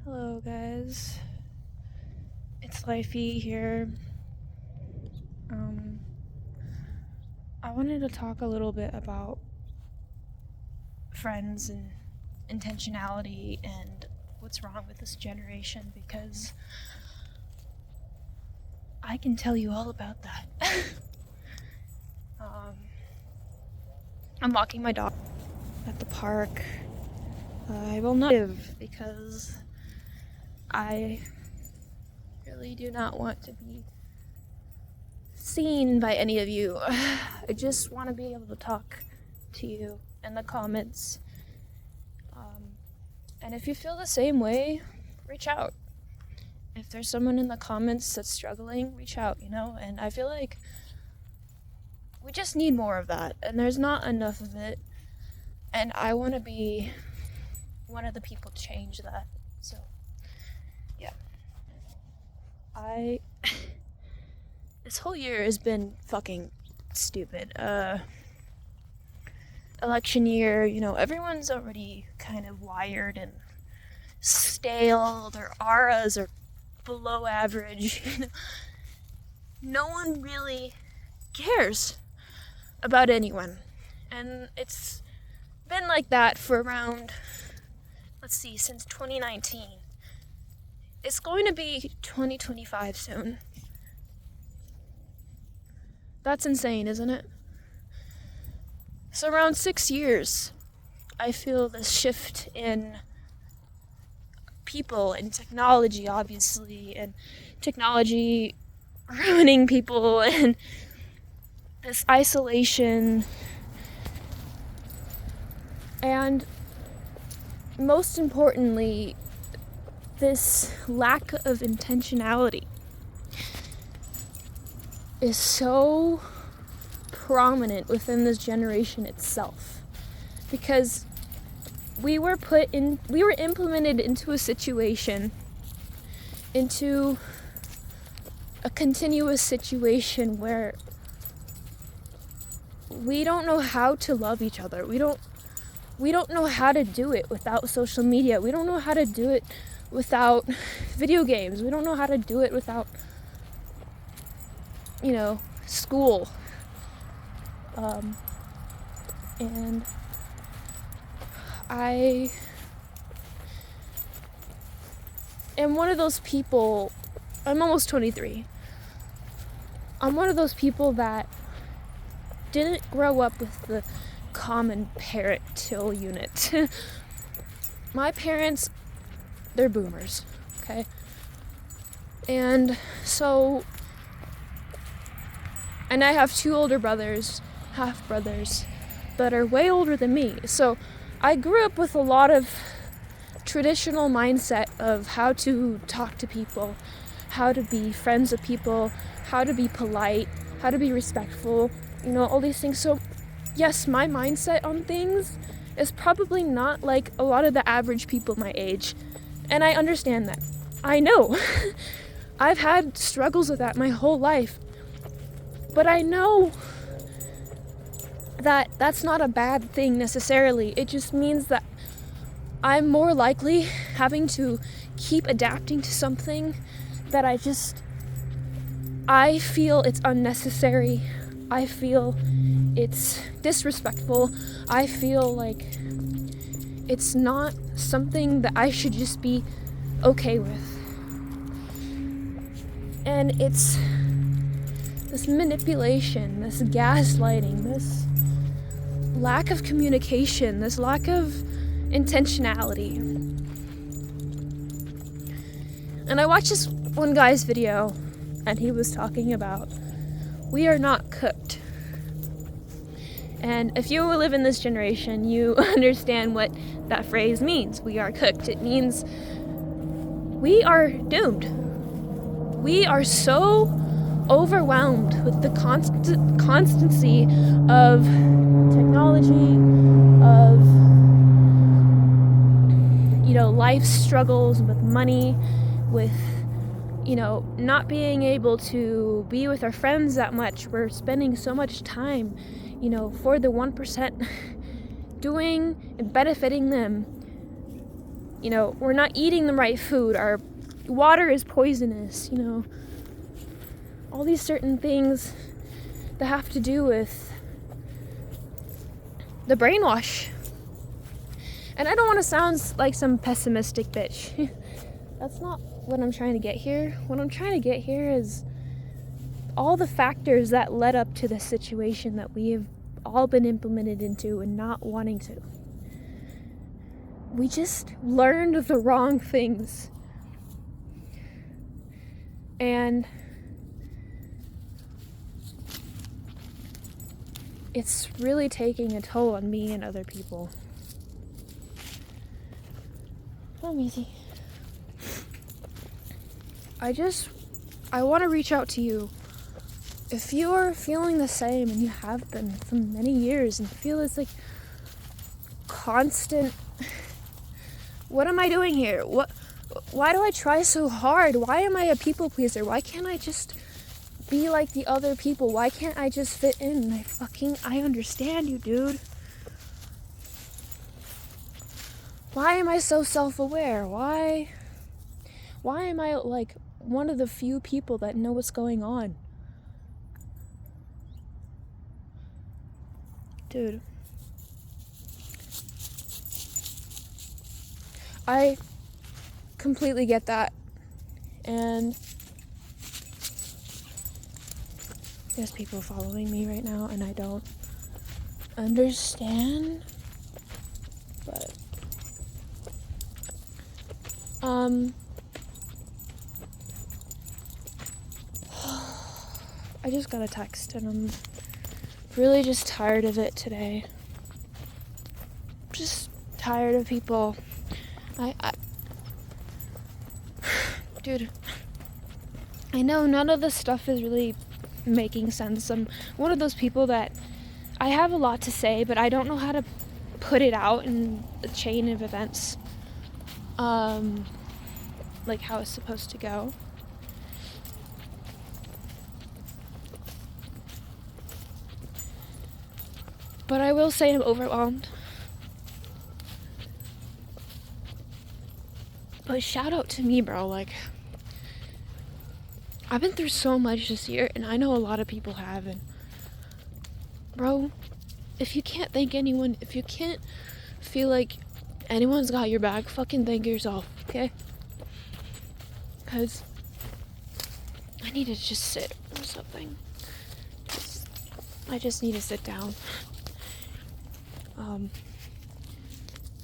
Hello guys, it's Lifey here. I wanted to talk a little bit about friends and intentionality and what's wrong with this generation, because I can tell you all about that. I'm walking my dog at the park. I will not live because I really do not want to be seen by any of you. I just want to be able to talk to you in the comments. And if you feel the same way, reach out. If there's someone in the comments that's struggling, reach out, And I feel like we just need more of that, and there's not enough of it. And I want to be one of the people to change that. So, yeah. This whole year has been fucking stupid. Election year, everyone's already kind of wired and stale. Their auras are below average. No one really cares about anyone. And it's been like that for around, since 2019. It's going to be 2025 soon. That's insane, isn't it? So around 6 years, I feel this shift in people and technology, obviously, and technology ruining people, and this isolation, and most importantly, this lack of intentionality is so prominent within this generation itself, because we were implemented into a situation, into a continuous situation where we don't know how to love each other. We don't know how to do it without social media. We don't know how to do it without video games. We don't know how to do it without, school. And I am one of those people. I'm almost 23. I'm one of those people that didn't grow up with the common parent-till unit. My parents, they're boomers, okay? And I have two older brothers, half-brothers, that are way older than me. So I grew up with a lot of traditional mindset of how to talk to people, how to be friends with people, how to be polite, how to be respectful, all these things. So yes, my mindset on things is probably not like a lot of the average people my age. And I understand that. I know. I've had struggles with that my whole life. But I know that that's not a bad thing necessarily. It just means that I'm more likely having to keep adapting to something that I feel it's unnecessary. I feel it's disrespectful. I feel like it's not something that I should just be okay with. And it's this manipulation, this gaslighting, this lack of communication, this lack of intentionality. And I watched this one guy's video, and he was talking about, we are not cooked. And if you live in this generation, you understand what that phrase means. We are cooked. It means we are doomed. We are so overwhelmed with the constancy of technology, of life struggles with money, with not being able to be with our friends that much. We're spending so much time for the 1%, doing and benefiting them You know, we're not eating the right food. Our water is poisonous, you know. All these certain things that have to do with the brainwash. And I don't want to sound like some pessimistic bitch. That's not what I'm trying to get here. What I'm trying to get here is all the factors that led up to the situation that we have all been implemented into and not wanting to. We just learned the wrong things. And it's really taking a toll on me and other people. I'm easy. I want to reach out to you. If you are feeling the same, and you have been for many years, and feel it's like constant, what am I doing here? Why do I try so hard? Why am I a people pleaser? Why can't I just be like the other people? Why can't I just fit in? I understand you, dude. Why am I so self-aware? Why am I like one of the few people that know what's going on? Dude. I completely get that. And there's people following me right now and I don't understand. But I just got a text and I'm really just tired of it today. Just tired of people. Dude, I know none of this stuff is really making sense. I'm one of those people that I have a lot to say, but I don't know how to put it out in a chain of events. Like how it's supposed to go. But I will say I'm overwhelmed. But shout out to me, bro. Like, I've been through so much this year, and I know a lot of people have. And bro, if you can't thank anyone, if you can't feel like anyone's got your back, fucking thank yourself, okay? Because I need to just sit or something. I just need to sit down.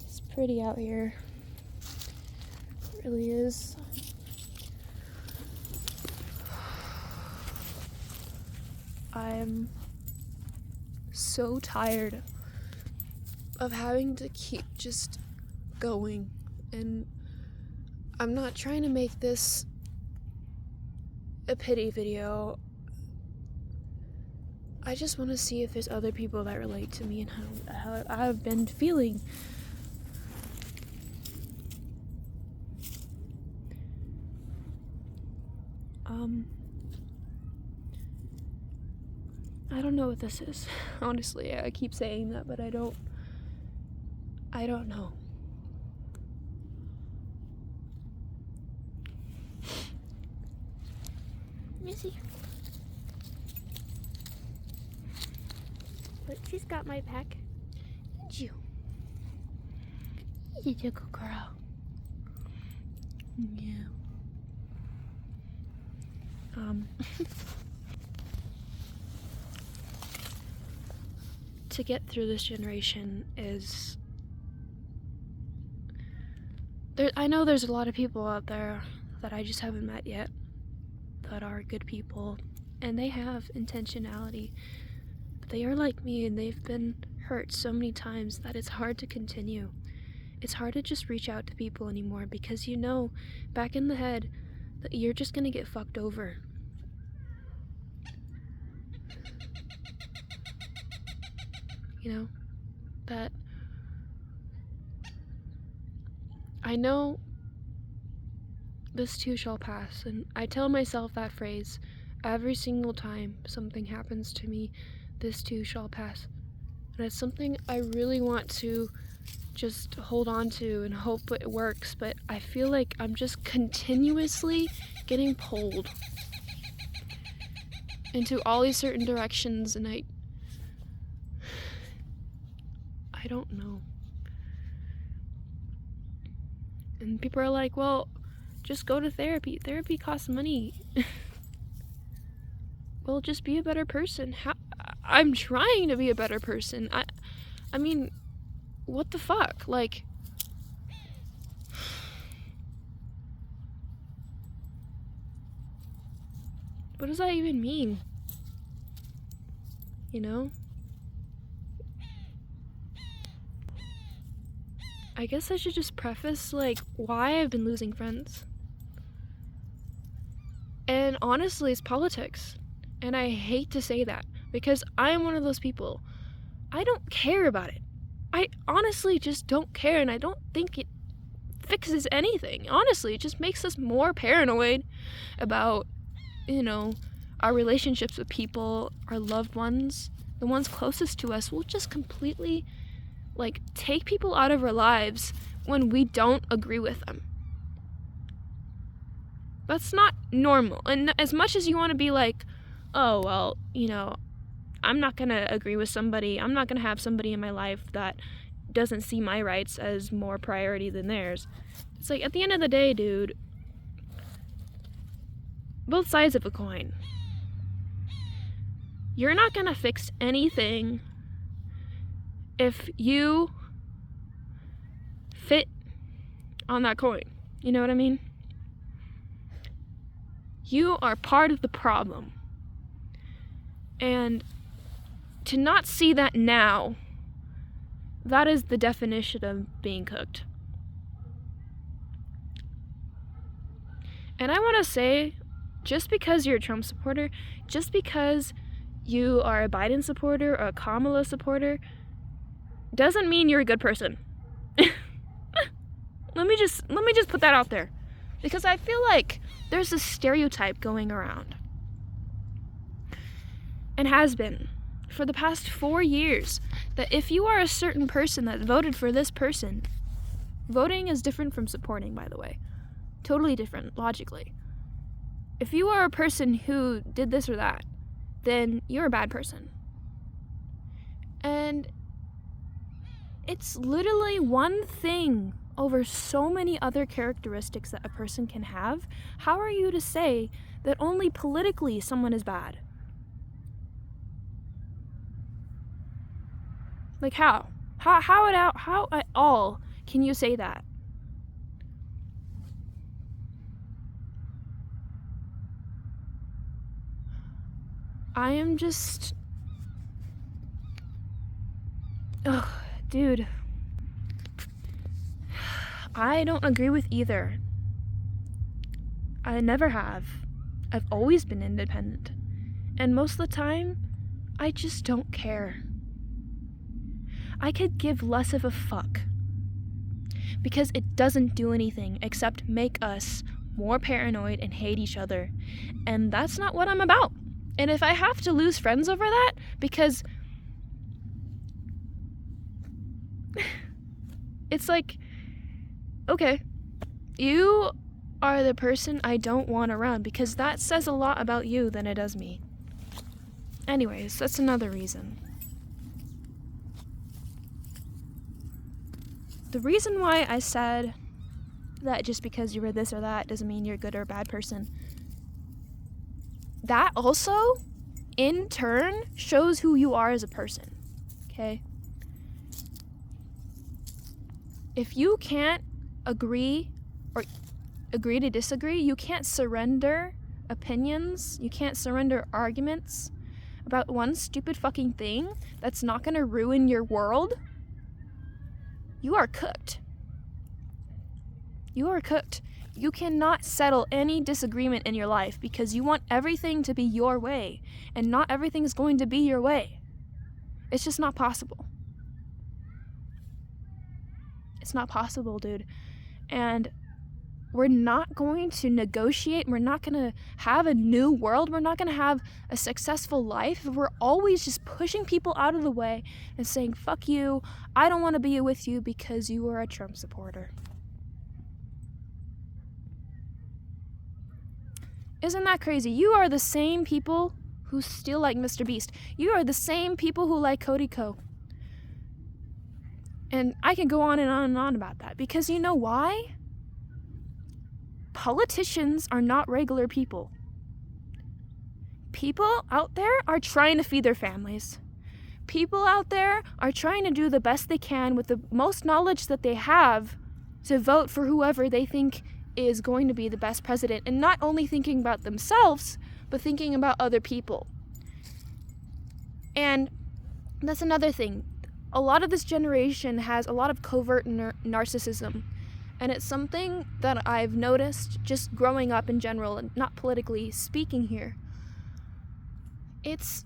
It's pretty out here. It really is. I'm so tired of having to keep just going, and I'm not trying to make this a pity video. I just want to see if there's other people that relate to me and how I've been feeling. I don't know what this is. Honestly, I keep saying that, but I don't know. Missy. But she's got my back. You. You're a good girl. Yeah. To get through this generation is... I know there's a lot of people out there that I just haven't met yet that are good people, and they have intentionality. But they are like me, and they've been hurt so many times that it's hard to continue. It's hard to just reach out to people anymore because you know, back in the head, that you're just gonna get fucked over. You know, that I know this too shall pass, and I tell myself that phrase every single time something happens to me. This too shall pass. And it's something I really want to just hold on to and hope it works, but I feel like I'm just continuously getting pulled into all these certain directions, and I don't know. And people are like, well, just go to therapy. Therapy costs money. Well, just be a better person. I'm trying to be a better person. I mean, what the fuck? Like, what does that even mean? You know? I guess I should just preface, like, why I've been losing friends. And honestly, it's politics. And I hate to say that, because I am one of those people. I don't care about it. I honestly just don't care, and I don't think it fixes anything. Honestly, it just makes us more paranoid about, our relationships with people, our loved ones, the ones closest to us. We'll just completely, take people out of our lives when we don't agree with them. That's not normal. And as much as you want to be like, oh, well, I'm not going to agree with somebody. I'm not going to have somebody in my life that doesn't see my rights as more priority than theirs. It's like, at the end of the day, dude, both sides of a coin. You're not going to fix anything if you fit on that coin. You know what I mean? You are part of the problem. And to not see that now, that is the definition of being cooked. And I want to say, just because you're a Trump supporter, just because you are a Biden supporter or a Kamala supporter, doesn't mean you're a good person. Let me just put that out there. Because I feel like there's this stereotype going around. And has been for the past 4 years, that if you are a certain person that voted for this person, voting is different from supporting, by the way. Totally different, logically. If you are a person who did this or that, then you're a bad person. And it's literally one thing over so many other characteristics that a person can have. How are you to say that only politically someone is bad? Like, how? How at all can you say that? I am just... Ugh, dude. I don't agree with either. I never have. I've always been independent. And most of the time, I just don't care. I could give less of a fuck. Because it doesn't do anything except make us more paranoid and hate each other. And that's not what I'm about. And if I have to lose friends over that, because it's like, okay, you are the person I don't want around, because that says a lot about you than it does me. Anyways, that's another reason. The reason why I said that just because you were this or that doesn't mean you're a good or a bad person, that also, in turn, shows who you are as a person, okay? If you can't agree or agree to disagree, you can't surrender opinions, you can't surrender arguments about one stupid fucking thing that's not gonna ruin your world, you are cooked. You are cooked. You cannot settle any disagreement in your life because you want everything to be your way, and not everything is going to be your way. It's just not possible. It's not possible, dude. And we're not going to negotiate. We're not going to have a new world. We're not going to have a successful life if we're always just pushing people out of the way and saying, fuck you, I don't want to be with you because you are a Trump supporter. Isn't that crazy? You are the same people who still like Mr. Beast. You are the same people who like Cody Ko. And I can go on and on and on about that, because you know why? Politicians are not regular people. People out there are trying to feed their families. People out there are trying to do the best they can with the most knowledge that they have to vote for whoever they think is going to be the best president, and not only thinking about themselves, but thinking about other people. And that's another thing. A lot of this generation has a lot of covert narcissism. And it's something that I've noticed just growing up in general, and not politically speaking here. It's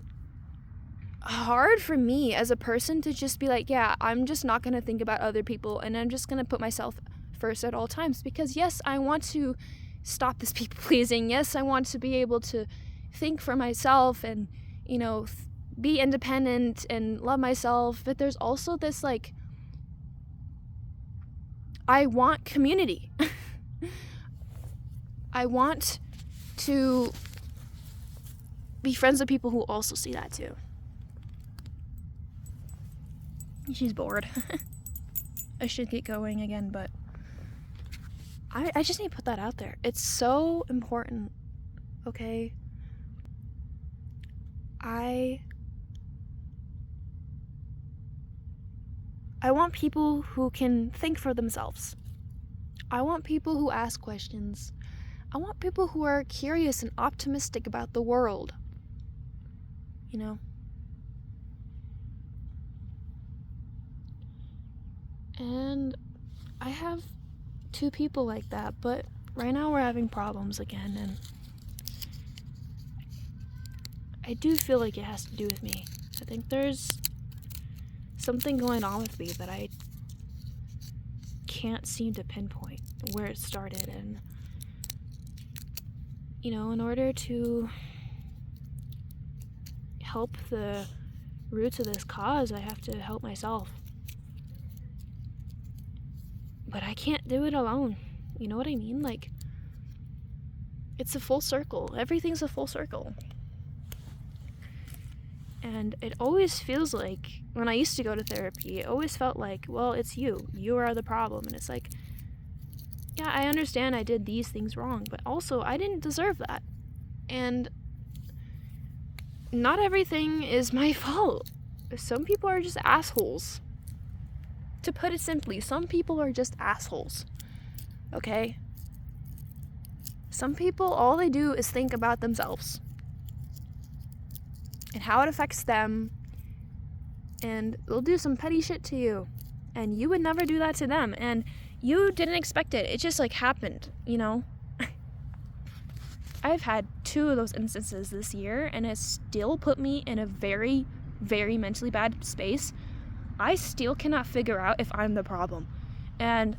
hard for me as a person to just be like, yeah, I'm just not going to think about other people, and I'm just going to put myself first at all times. Because yes, I want to stop this people pleasing. Yes, I want to be able to think for myself and, be independent and love myself. But there's also this, like, I want community. I want to be friends with people who also see that too. She's bored. I should get going again, but I just need to put that out there. It's so important, okay? I want people who can think for themselves. I want people who ask questions. I want people who are curious and optimistic about the world. And I have 2 people like that, but right now we're having problems again, and I do feel like it has to do with me. I think there's something going on with me that I can't seem to pinpoint where it started. And in order to help the roots of this cause, I have to help myself. But I can't do it alone. You know what I mean? Like, it's a full circle. Everything's a full circle. And it always feels like, when I used to go to therapy, it always felt like, well, it's you. You are the problem. And it's like, yeah, I understand I did these things wrong, but also I didn't deserve that. And not everything is my fault. Some people are just assholes. To put it simply, some people are just assholes. Okay? Some people, all they do is think about themselves and how it affects them, and they'll do some petty shit to you, and you would never do that to them, and you didn't expect it. It just happened, I've had 2 of those instances this year, and it still put me in a very, very mentally bad space. I still cannot figure out if I'm the problem. And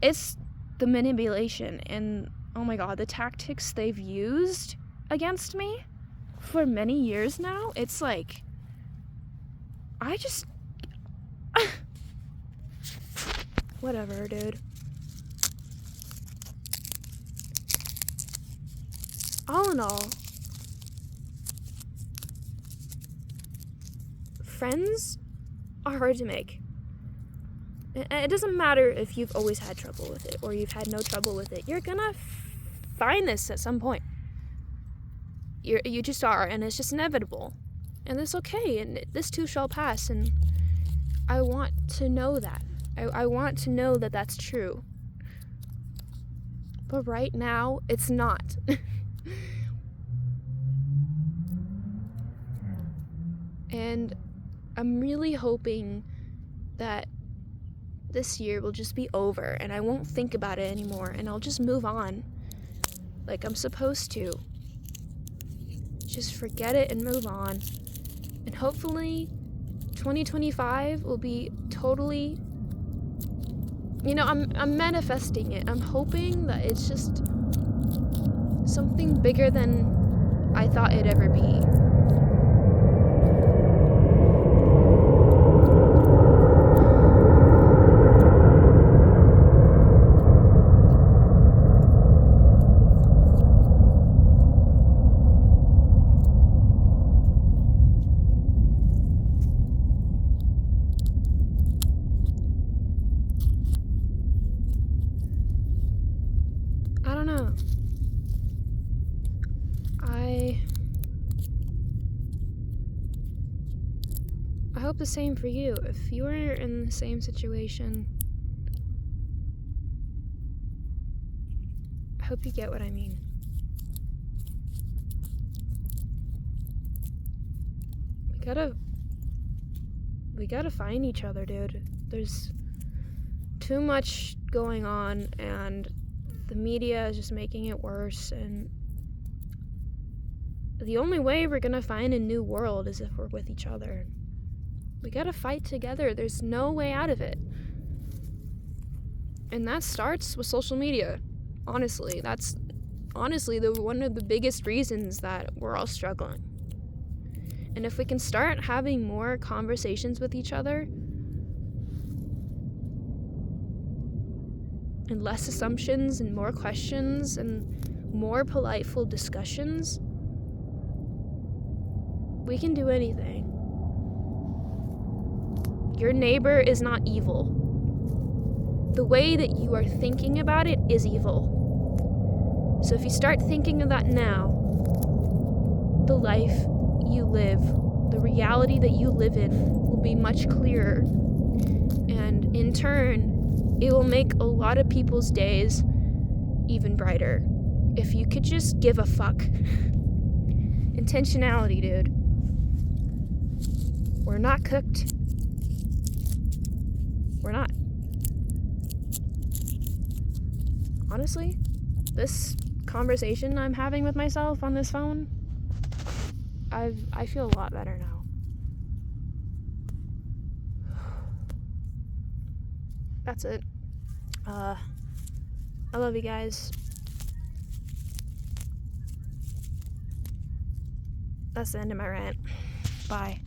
it's the manipulation and, oh my god, the tactics they've used against me for many years now. It's like, I just... whatever, dude. All in all, friends are hard to make. And it doesn't matter if you've always had trouble with it or you've had no trouble with it. You're gonna find this at some point. You just are, and it's just inevitable. And it's okay, and this too shall pass, and I want to know that. I want to know that that's true. But right now, it's not. And I'm really hoping that this year will just be over and I won't think about it anymore, and I'll just move on like I'm supposed to. Just forget it and move on. And hopefully 2025 will be totally I'm manifesting it. I'm hoping that it's just something bigger than I thought it'd ever be. I don't know. I hope the same for you. If you were in the same situation, I hope you get what I mean. We gotta find each other, dude. There's too much going on, and the media is just making it worse, and the only way we're gonna find a new world is if we're with each other. We gotta fight together. There's no way out of it. And that starts with social media. Honestly, that's one of the biggest reasons that we're all struggling. And if we can start having more conversations with each other and less assumptions and more questions and more politeful discussions, we can do anything. Your neighbor is not evil. The way that you are thinking about it is evil. So if you start thinking of that now, the life you live, the reality that you live in will be much clearer. And in turn, it will make a lot of people's days even brighter. If you could just give a fuck. Intentionality, dude. We're not cooked. We're not. Honestly, this conversation I'm having with myself on this phone, I feel a lot better now. That's it. I love you guys. That's the end of my rant. Bye.